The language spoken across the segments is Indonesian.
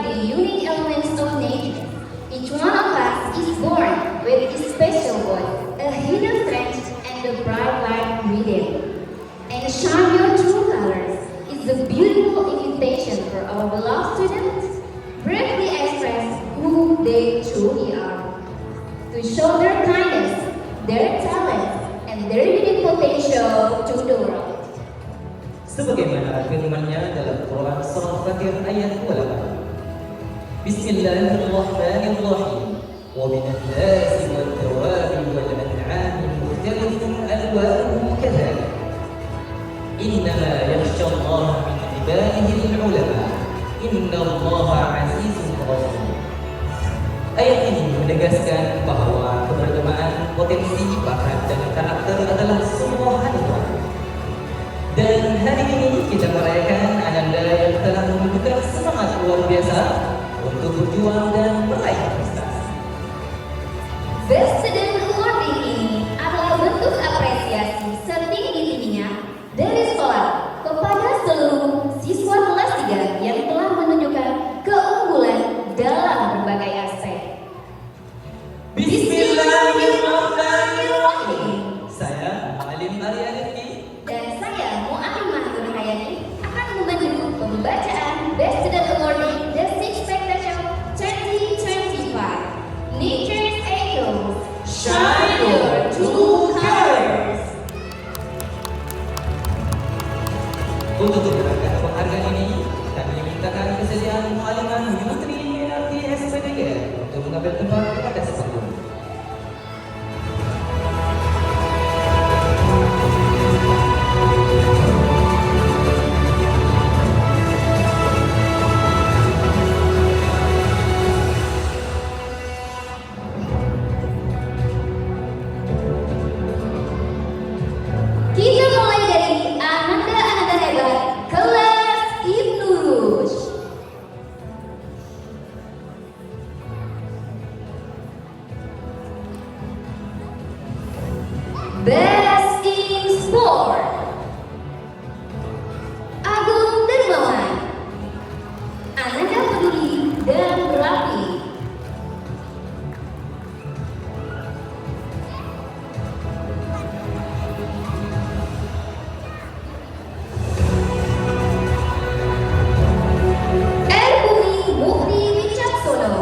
the unique elements of nature. Each one of us is born with a special voice, a hidden strength, and a bright light within. And shine your true colors is a beautiful invitation for our beloved students bravely express who they truly are, to show their kindness, their talents, and their unique potential to the world. Sebagaimana firman-Nya dalam Quran surah Fatir ayat 28. Bismillahirrahmanirrahim. Wa minan nasi wad-dawabi wal-an'ami mukhtalifun alwanuhu kadzalik. Innama yakhsha Allah min ibadihi al-ulama. Innallaha 'azizun ghafur. Ayat ini menegaskan bahwa keberagaman potensi, bakat, dan karakter adalah semua hadiah. Dan hari ini kita merayakan Ananda yang telah menunjukkan semangat luar biasa untuk berjuang dan meraih prestasi. Best Student Award ini adalah bentuk apresiasi setinggi-tingginya dari sekolah kepada seluruh siswa kelas 3 yang telah menunjukkan keunggulan dalam berbagai aspek. Bismillahirrahmanirrahim. Saya Muallim Arya Rifki Dan saya Mu'alimah Nurhayati akan membantu pembacaan Best Student Award The Sixth Spectacle 2025. Nature's Echoes, Shine Your True Colors. Untuk menyerahkan penghargaan ini, kami mintakan kesediaan Mu'alimah Menteri MNRT SPDG untuk mengambil tempat di atas panggung. Kita mulai dari Ananda hebat kelas Ibnu Rushd. Best in Sport, Agung Dermawan. Ananda peduli dan berlatih. Erbumi Mukti Wicaksono.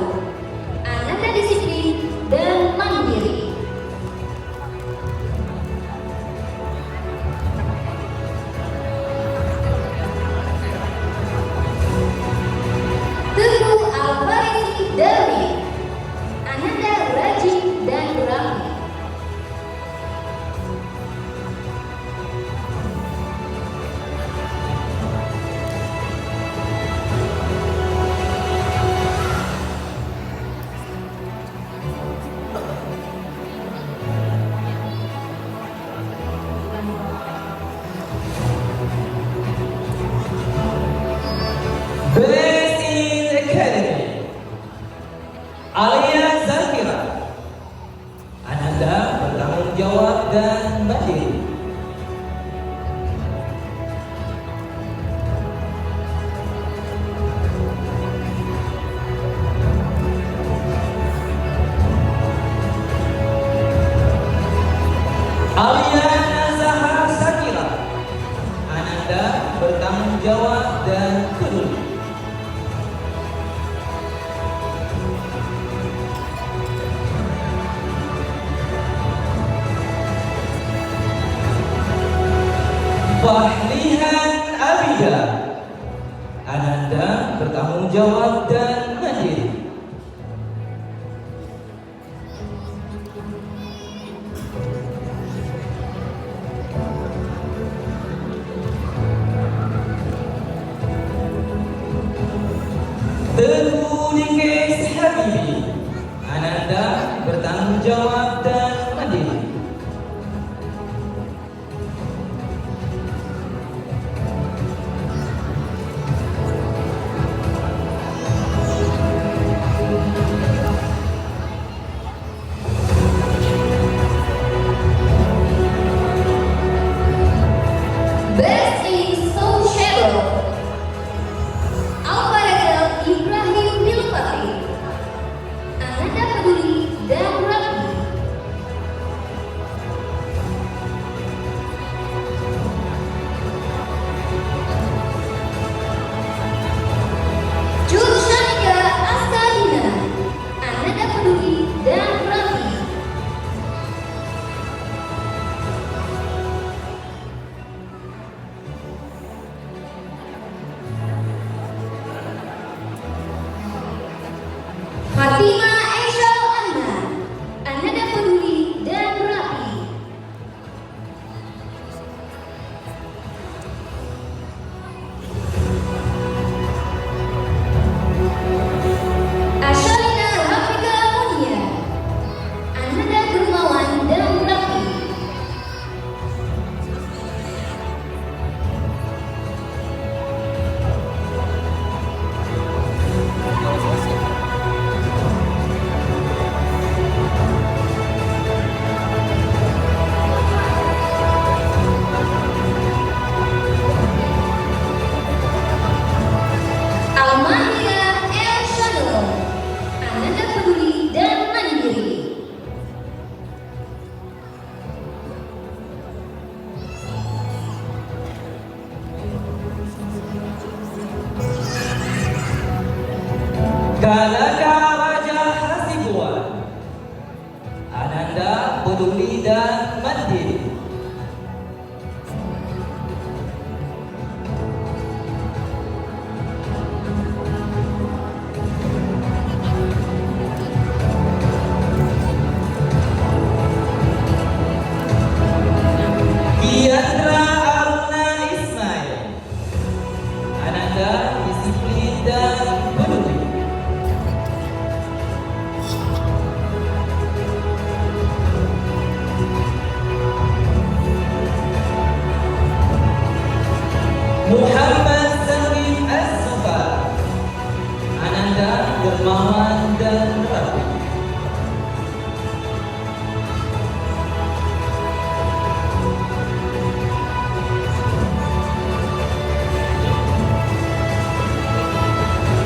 Ananda disiplin dan mandiri. Teguh Alfarisi Darwin. Ananda rajin dan berani. Best in Academy, Alia Zakira. Ananda bertanggung jawab dan mandiri. Alia Nazahar Zakira. Ananda bertanggung jawab dan peduli. Fahlihan Abida. Ananda bertanggung jawab dan mandiri. Teguh Nikes Habibi. Ananda bertanggung jawab dan mandiri. Best in Social, Alvarez Ibrahim Almania El Shalom, Ananda Peduli dan Mandiri. Kanaka Raja Hasibuan, Ananda Peduli dan Mandiri. Kiandra Aruna Ismail, Ananda Disiplin dan Peduli. Muhammad Salim Az-Zufar, Ananda Dermawan dan Rafi.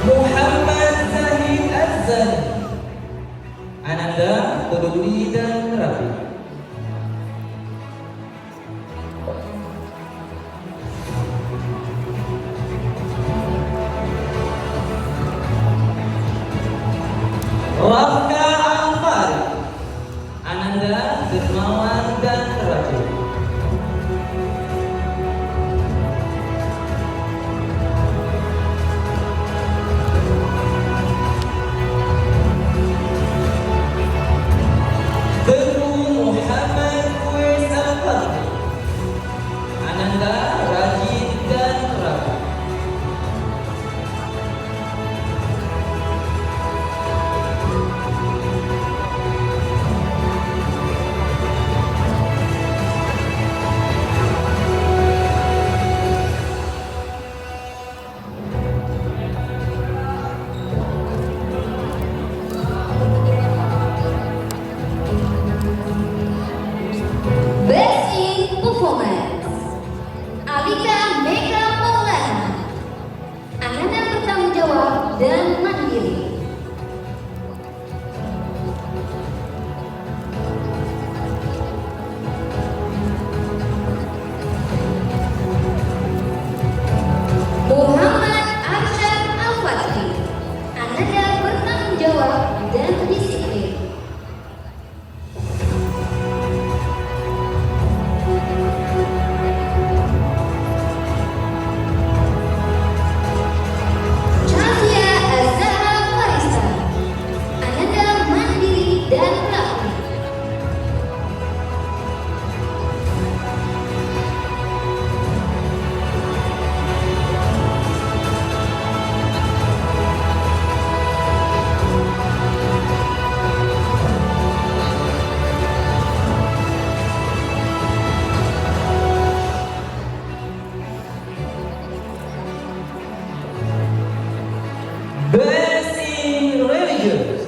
Muhammad Zahid Az-Zani, Ananda Peduli dan Rafi. Rafka Al-Farid, Ananda Dermawan dan Rafi. Teguh Muhammad Kuis Al-Fatih, Ananda Rajid dan Rafi. Best in Performance, Alika Mega Maulana, Ananda Bertanggung Jawab dan Mandiri. Muhammad Arsyad Al-Fatih, Ananda Bertanggung Jawab dan Disiplin. Chazia Az-Zahra Farisa, Ananda Mandiri dan Rafi. Best in Religious,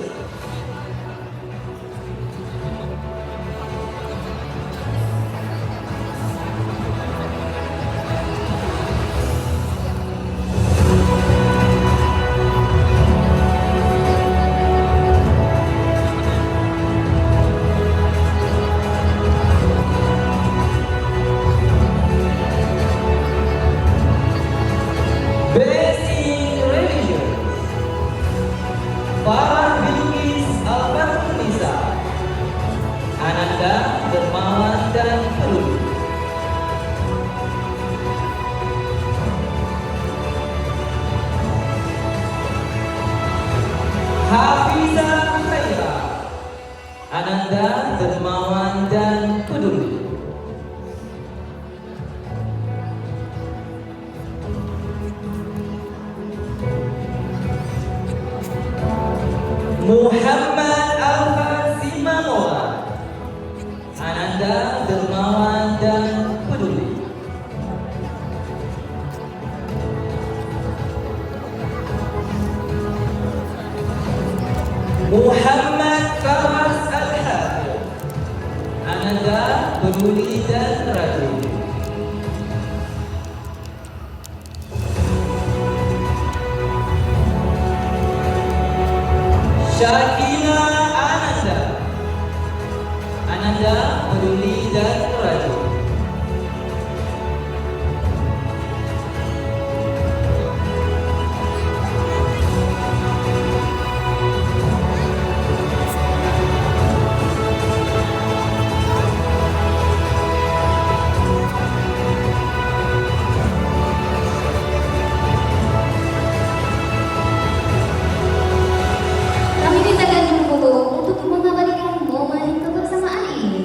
Best in Religious, Farah Bilqis Al-Fatihisa, Ananda Dermawan dan Peduli. Hafiza Khaira, Ananda Dermawan dan Peduli. Muhammad Al-Fatih Mamola, Ananda Dermawan dan Peduli. Muhammad Faras Al-Hafidh, Ananda peduli dan rajin. Syakina Ananda, Ananda peduli dan rajin. Kami mintakan dulu untuk mengabadikan momen kebersamaan ini.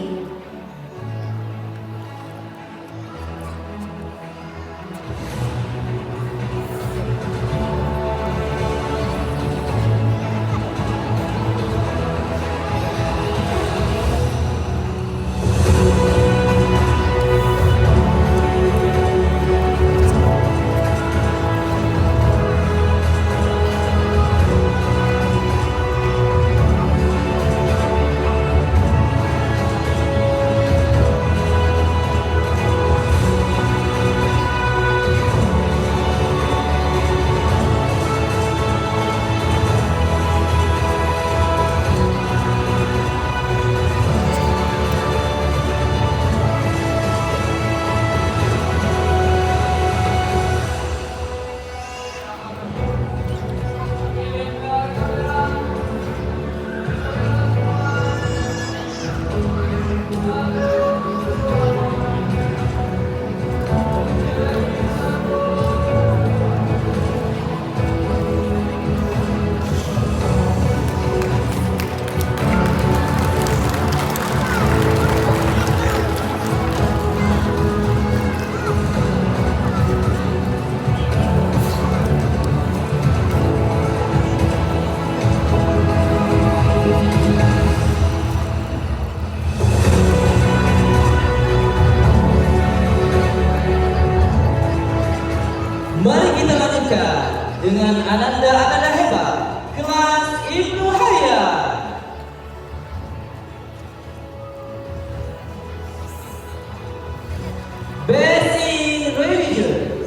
Mari kita lanjutkan dengan Ananda hebat kelas Ibnu Hayyan. Basic Religion,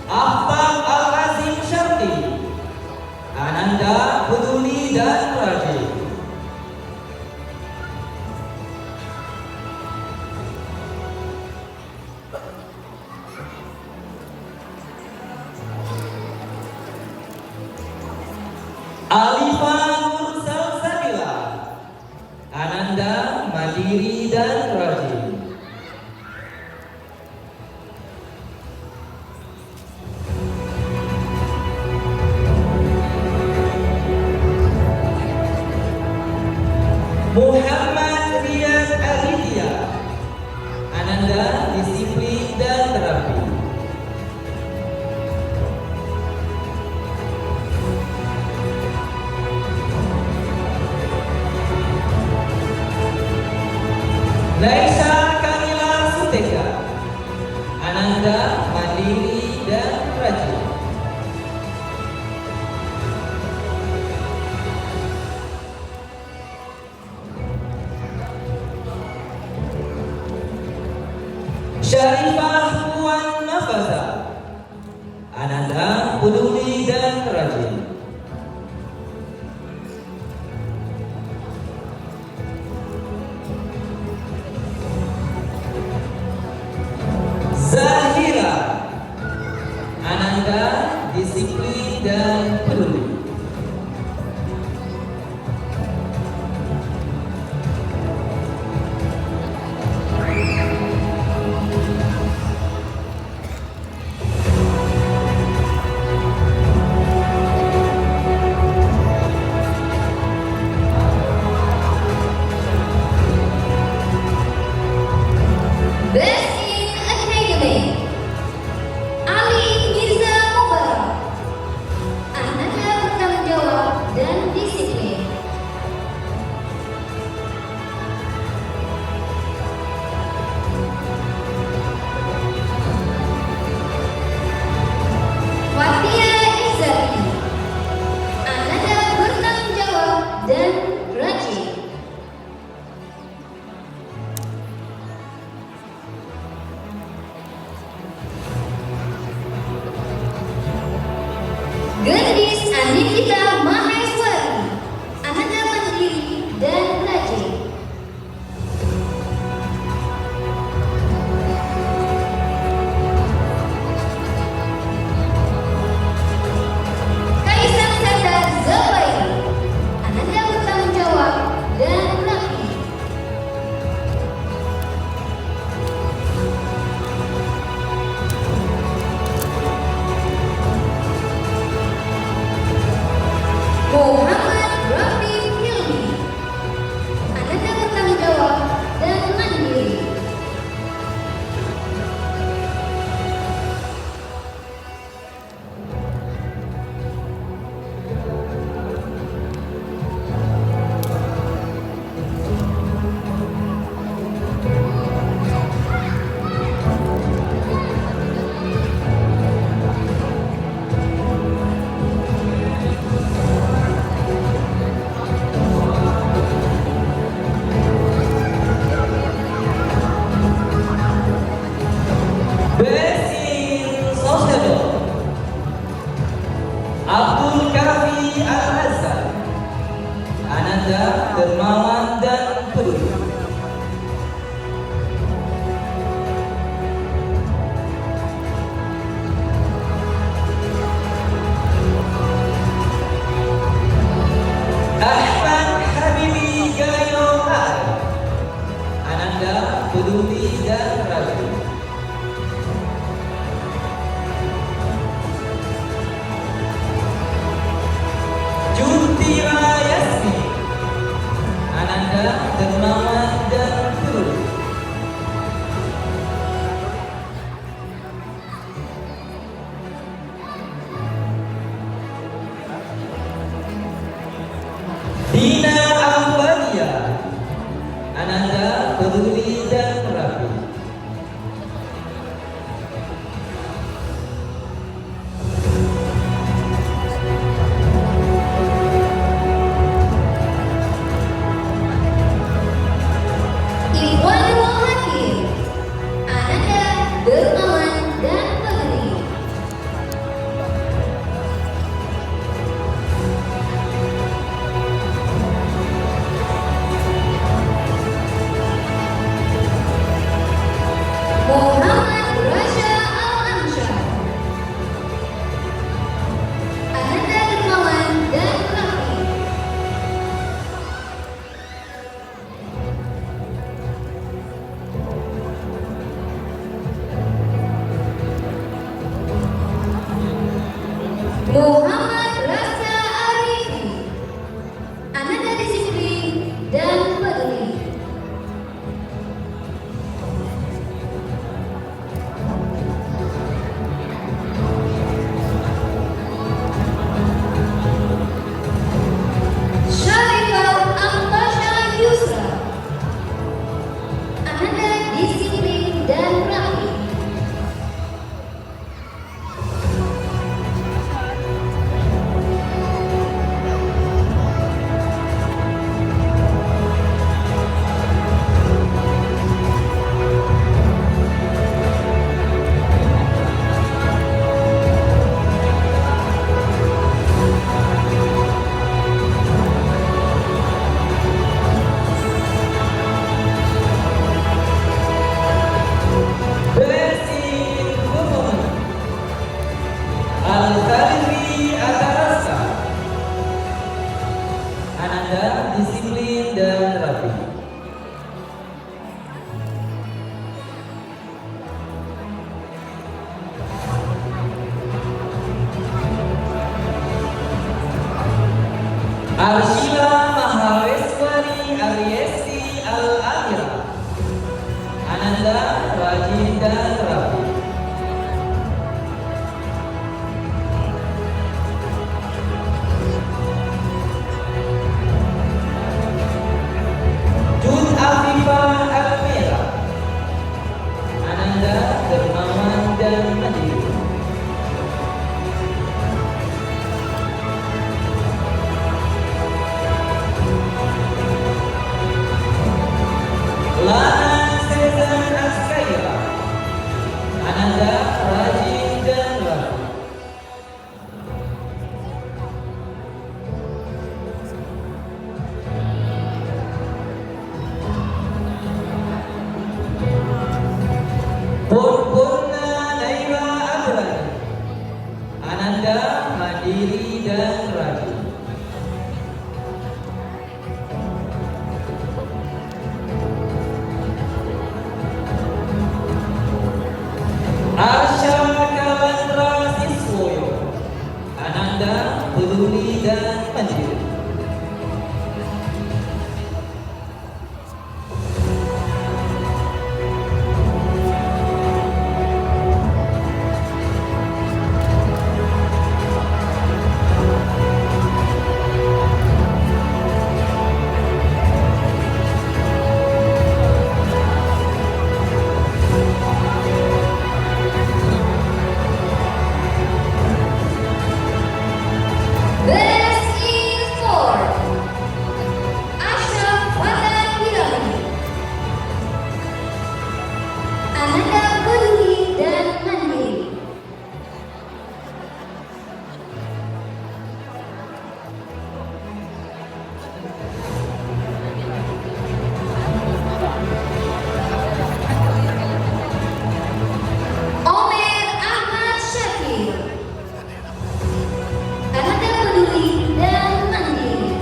Aftam Al-Azim Syarti, Ananda peduli dan rajin. Alifah Nur Salsabila, Ananda mandiri dan rajin. Muhammad Riyad Aditya, Ananda disiplin dan terapi. Laisa Kamila Suteka, Ananda mandiri dan rajin. Syarifah Puan Nafaza, Ananda peduli dan rajin. Zahira, Ananda disiplin dan peduli. Best in Academy, Ali Mirza Mubarak, Ananda pertama Anindita Maheswari, Ananda Mandiri dan Rajin. Kaisang Sandar Zabairi, Ananda Bertanggung Jawab dan Rapi. Muhammad Rafi Hilmi, Ananda Bertanggung Jawab dan Mandiri. Besin Sosebo, Abdul Kafi Al-Azhar, Ananda Dermawan dan Peduli. Ahmad Habibi Gayo Al, Ananda Peduli dan Ragu. Juntira Yasmi, Ananda Dermawan dan Peduli. Dina Ahwadia, Ananda Peduli dan Rapi. Ikhwanul Hakim, Ananda Dermawan dan Peduli. Muhammad Rasha Al-Ansyar, Ananda Dermawan dan Rafi. Muhammad Rasa Arifi, Ananda Disiplin dan Peduli. Syarifah Amtasha Yusra, Ananda Disiplin dan Rapi. Besin Gufun, Al-Khalifi Atarasa, Ananda Disiplin dan Rapi. Arshila Mahaweswari Aryesi Al-Amira, Ananda Rajin dan Rapi. Jud Afifah Al-Mera, Ananda Dermawan dan Mandiri. Lana Sezan Askaira, peduli dan mandiri. Best in sport, Ashraf Watan Hilali, Ananda Peduli dan Mandiri. Omer Ahmad Syakir, Ananda Peduli dan Mandiri.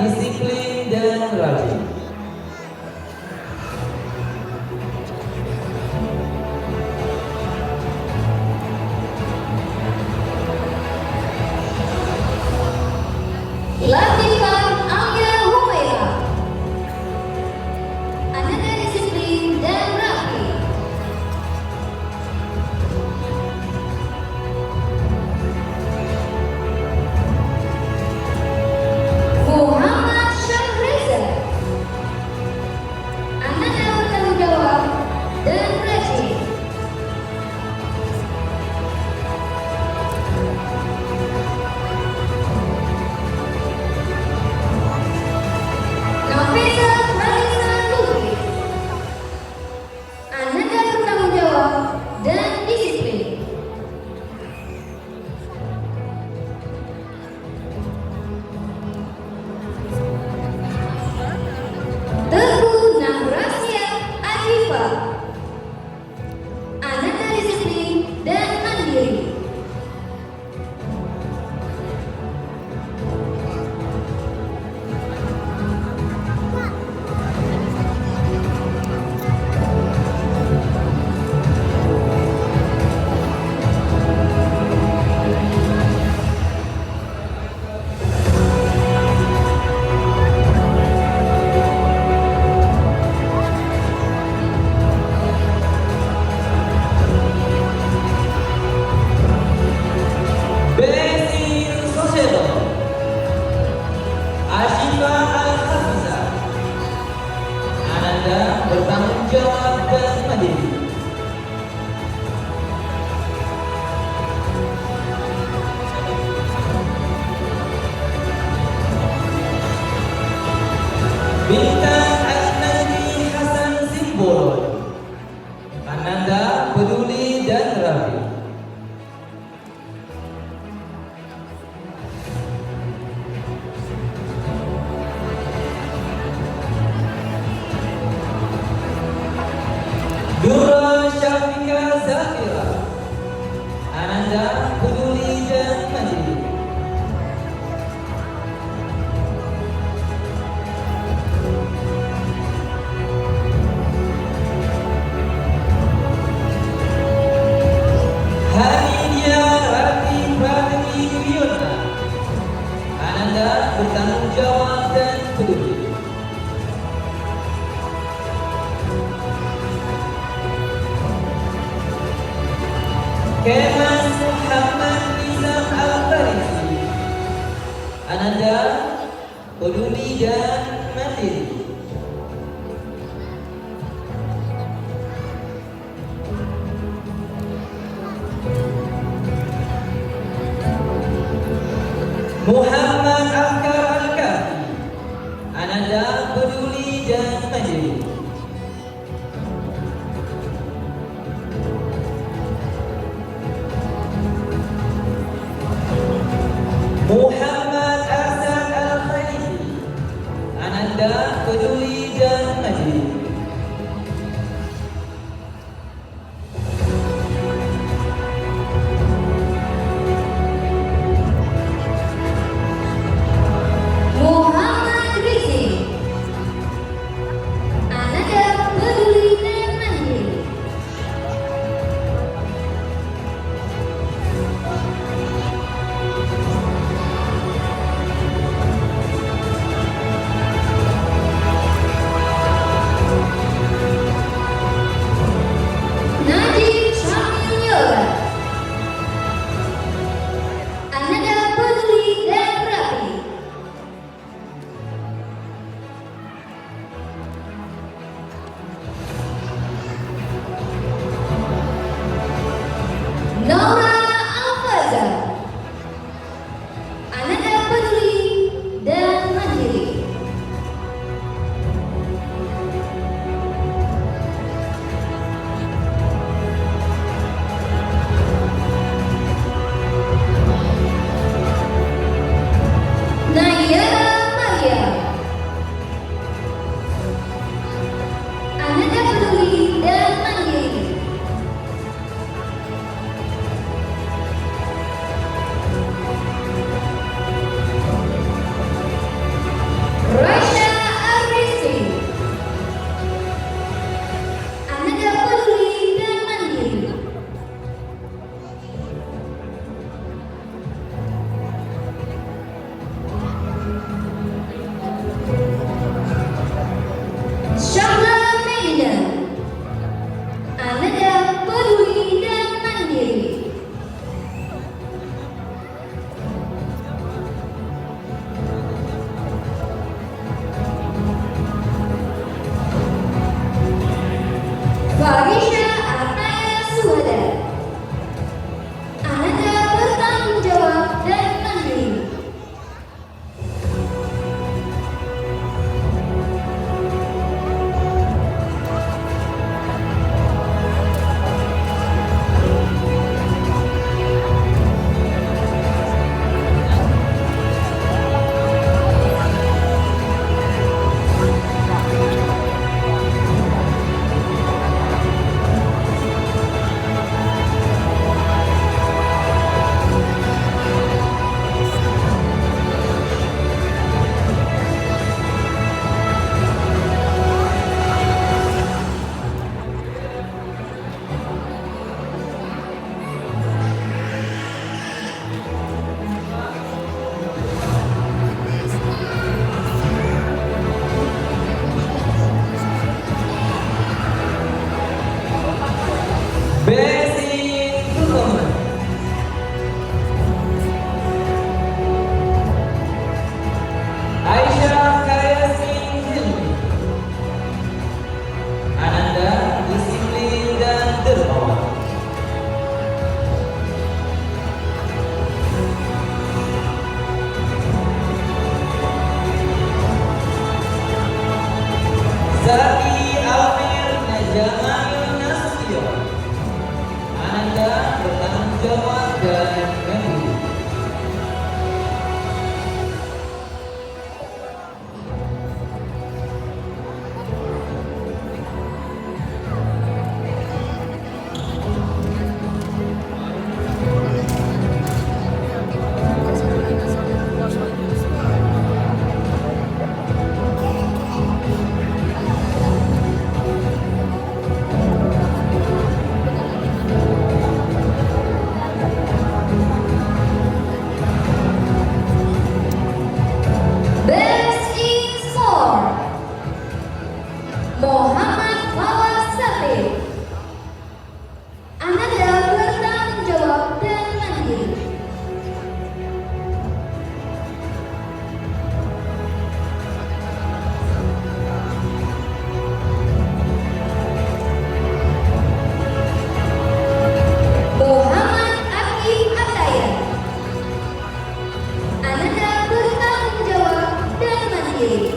disiplin dan rajin. Latifah Alia Humaira. Ananda disiplin dan rapi. Muhammad Syahriza. Ananda bertanggung jawab dan rajin. Nafisa Raisa Lubis. Ananda bertanggung jawab dan disiplin. Teguh Nahrasia Afifa. Ananda disiplin dan mandiri. Besi Sosero, Ashifa Al-Hafizah. Ananda bertanggung jawab dan mandiri. Bintang Al-Najmi Hasan Simbolon. Ananda peduli dan rapi. Dura Syafika Zafira. Ananda peduli dan mandiri. Hanidia Rati Pratri Yuna. Ananda bertanggung jawab dan peduli. Kemas Muhammad Nizam Al-Farisi. Ananda peduli dan mandiri. Muhammad Afkar Al-Kafi. Ananda peduli dan mandiri. Muhammad Ahsan Al-Khalifi. Ananda peduli dan mandiri. Muhammad Rizki. Ananda peduli dan mandiri. Zaki Amir Najamanil Nasution. Ananda bertanggung jawab dan memilih. Best in Sport Muhammad Fawaz Safir. Ananda bertanggung jawab dan mandiri. Muhammad Akif Ataya. Ananda bertanggung jawab dan mandiri.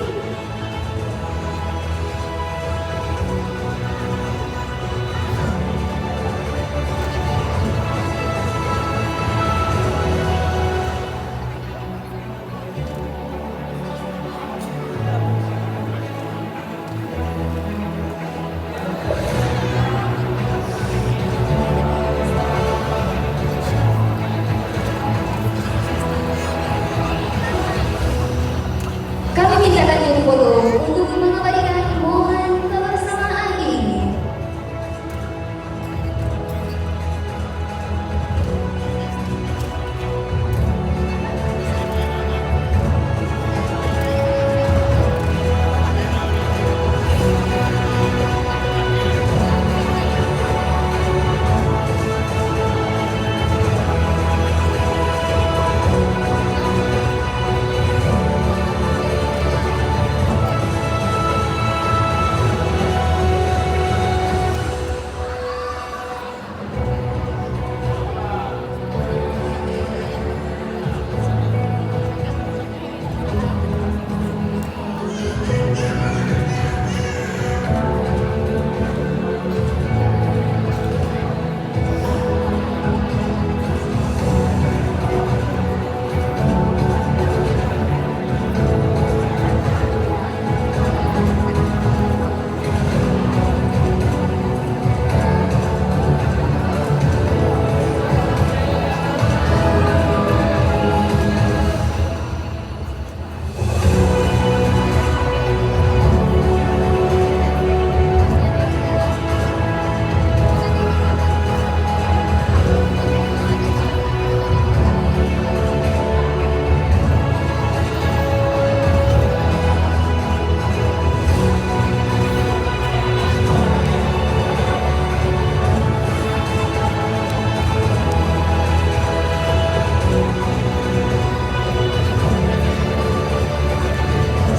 Kami mintakan juru foto untuk mengabadikan momen kebersamaan ini.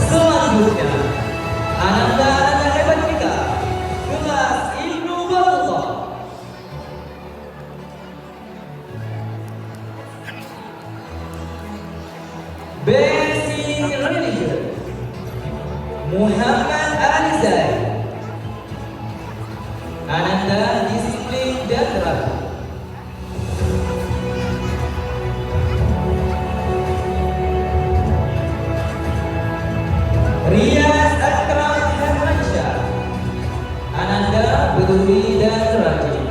Selanjutnya, Ananda hebat kita, kelas Ibnu Battuta. Best in Religion Muhammad Alizai. Ananda disiplin dan teratur. Rias Akram Hermansyah. Ananda berduri dan rajin.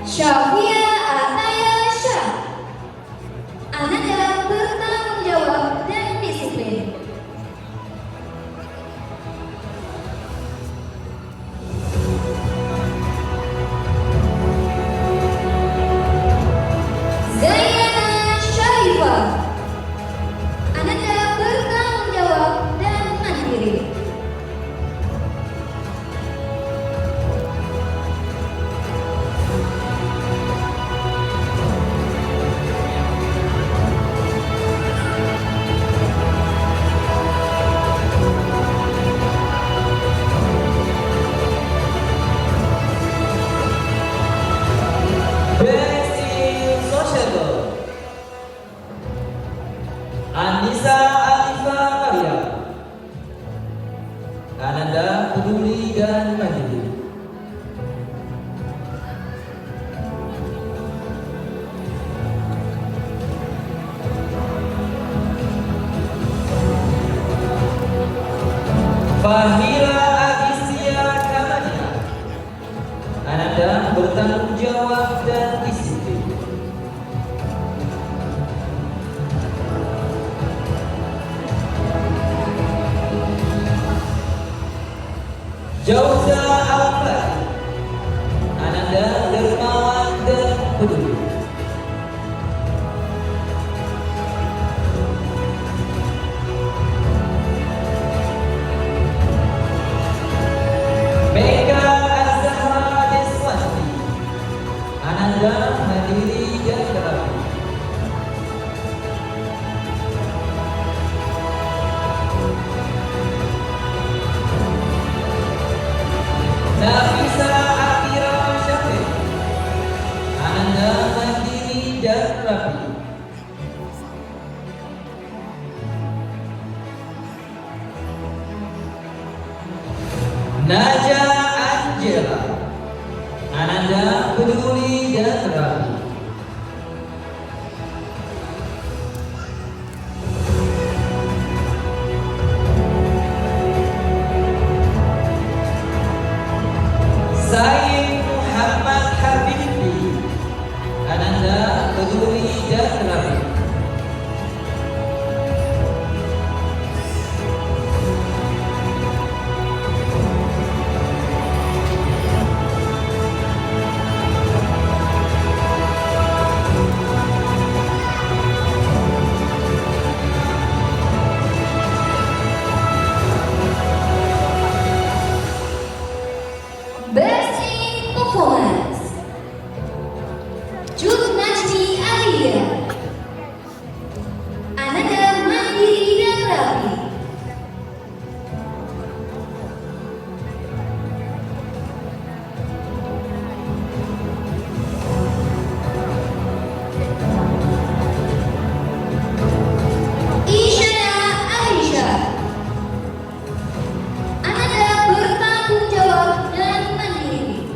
Syafia Ataya Syah. Ananda bertanggung jawab dan disiplin. Zainana Syarifah. Ananda bertanggung jawab dan mandiri. Basic Sociable Anissa Alifa Maria. Ananda peduli dan mandiri. Fahira Agisia Kamania. Ananda bertanggung jawab dan disiplin. Jauza Al-Fatih. Ananda dermawan dan peduli. Mega Azhara Deswandi. Ananda mandiri dan terapi. Nafisa Akira Syafir. Ananda mandiri dan rapi. Naja Angela. Ananda peduli dan rapi. Said Muhammad Habibi. Ananda peduli dan rapi. Best in Performance. Jud Najmi Alia. Ananda mandiri dan rapi. Isyana Aisyah. Ananda bertanggung jawab dan mandiri.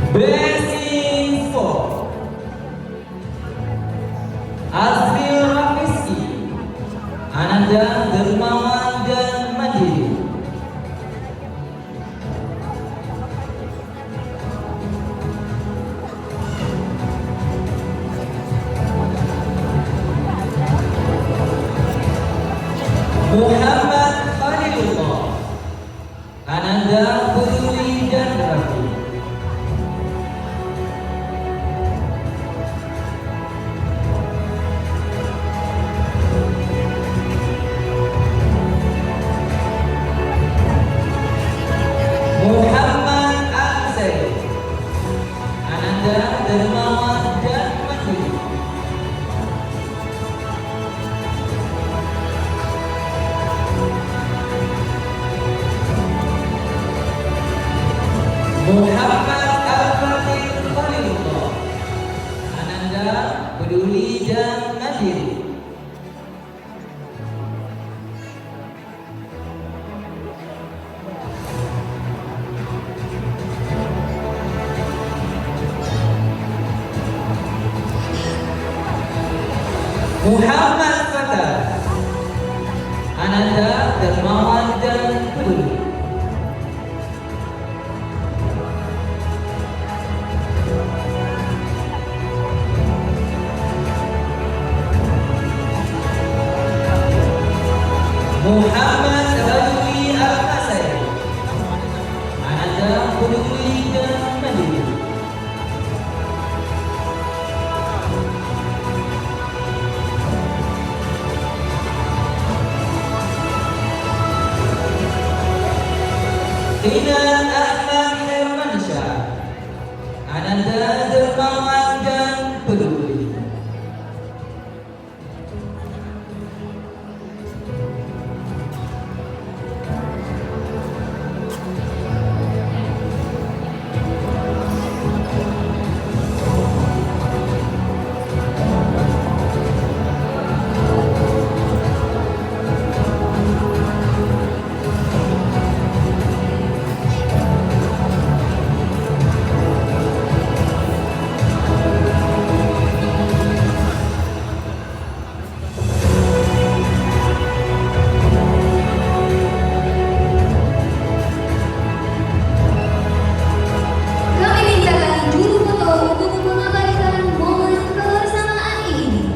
Blessing for Azril Rafiski, Ananda Dermawan dan Mandiri. Muhammad Khalilullah, Ananda Peduli dan Rafi. Muhammad Ansari, Ananda Dermawan dan Mandiri. Muhammad Al-Fatih Khalilullah, Ananda Peduli dan Mandiri. Muhammad Fatah, Ananda Dermawan dan Peduli. Muhammad Radwi Al-Masai, Ananda Peduli dan Mandiri. Dinan Ahmad Hermansyah, Ananda Dermawan dan Peduli. Kami mintakan juru foto untuk mengabadikan momen kebersamaan ini.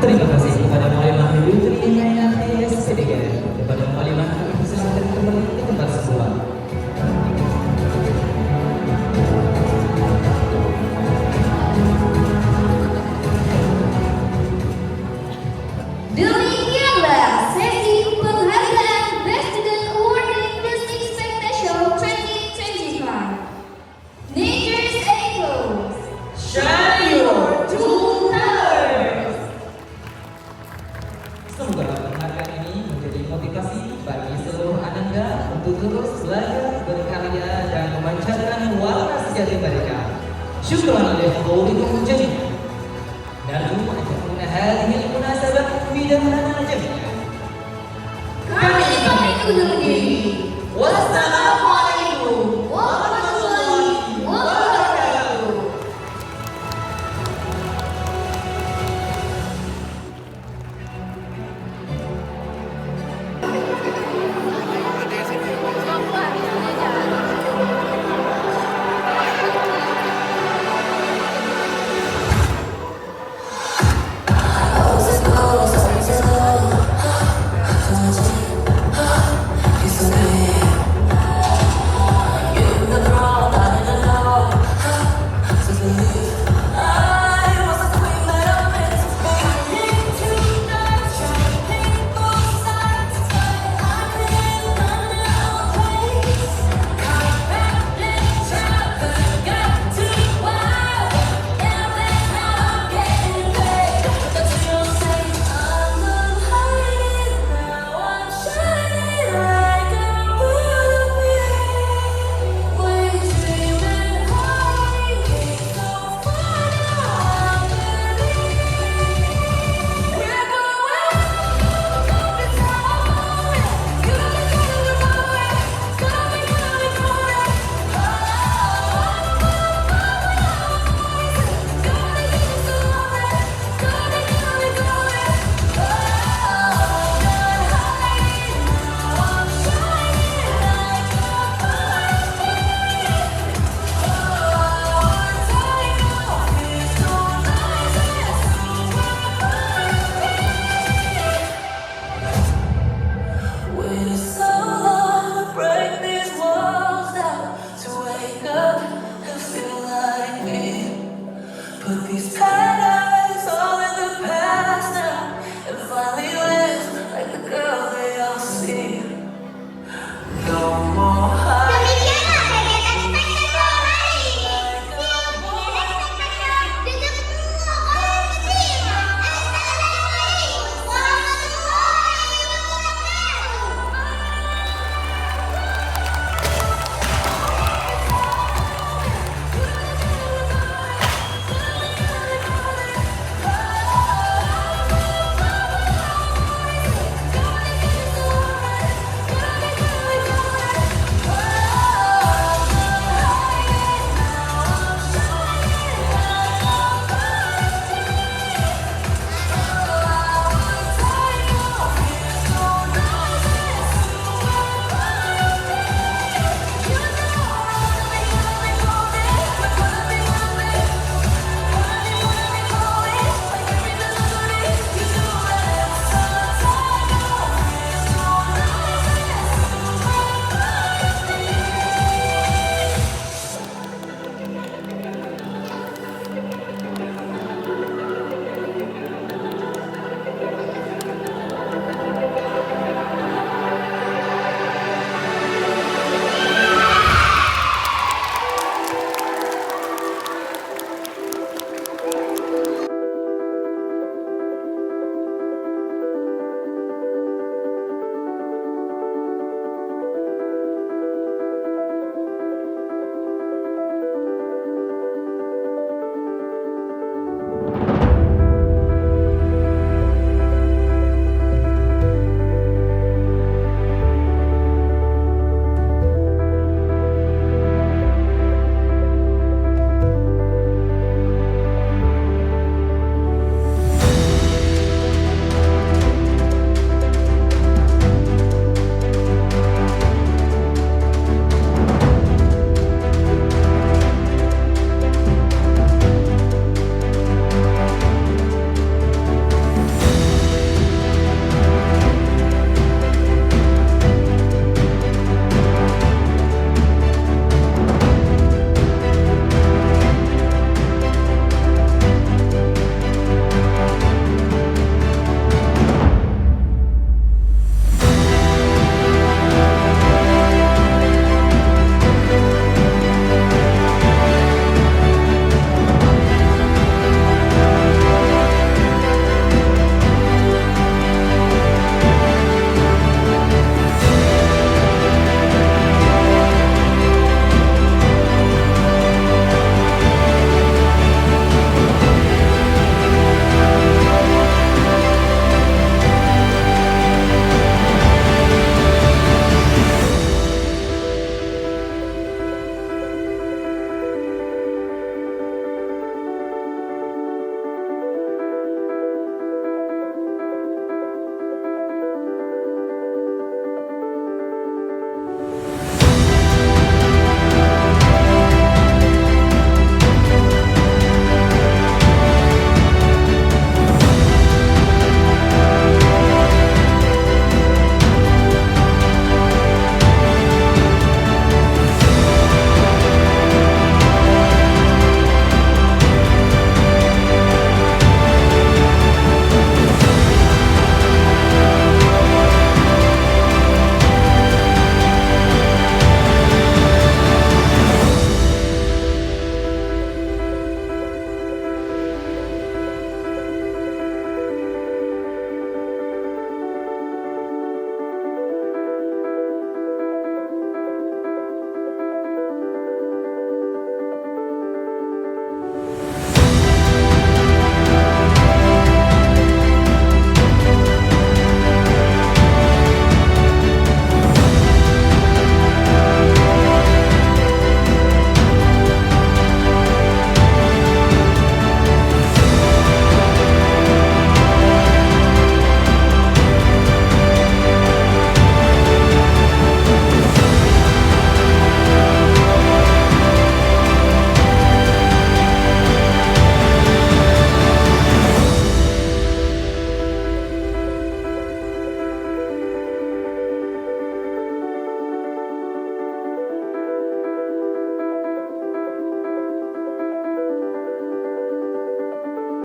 Terima kasih kepada Malimah Yudri Inayati SPDG, kepada Malimah Silakan kembali ke tempat semula. Demikianlah sesi penghargaan Best Student Award Linguistic Spectacle 2025. Nature's Echoes, shine your true colors. Semoga penghargaan ini menjadi motivasi bagi seluruh Ananda untuk terus belajar, berkarya, dan memancarkan warna sejati mereka. شكرا لحضوركم جميعا. نرجو أن تكون هذه المناسبة مفيدة لنا جميعا. Kami pamit undur diri. Wassalamualaikum.